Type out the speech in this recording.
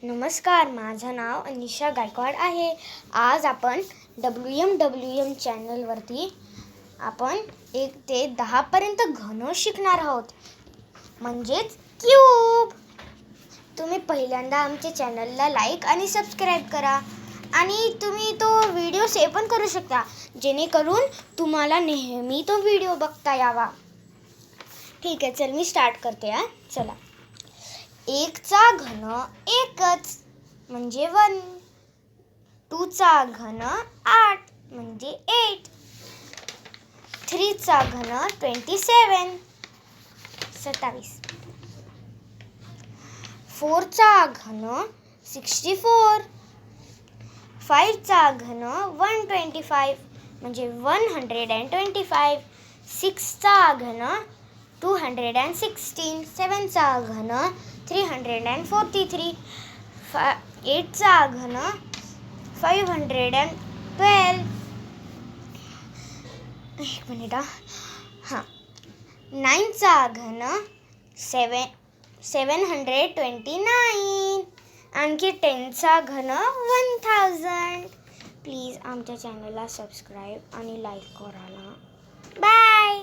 नमस्कार, माझं नाव अनिशा गायकवाड आहे. आज आपण WM चॅनलवरती आपण 1 ते 10 पर्यंत घन शिकणार आहोत, म्हणजेच क्यूब. तुम्ही पहिल्यांदा आमच्या चॅनलला लाईक आणि सबस्क्राईब करा आणि तुम्ही तो व्हिडिओ सेव्ह पण करू शकता, जेणेकरून तुम्हाला नेहमी तो व्हिडिओ बघता यावा. ठीक आहे, चल मी स्टार्ट करते. चला. 1 चा घन 1च म्हणजे 1. 2 चा घन 8 म्हणजे 8. 3 चा घन 27. 4 चा घन 64. 5 चा घन 125 म्हणजे 125. 6 चा घन 216. 7 चा घन 343. 8 चा घन 512. 1 मिनिट. 9 चा घन 729. आणखी 10 चा घन 1000. प्लीज आमच्या चॅनलला सबस्क्राईब आणि लाईक करा. बाय.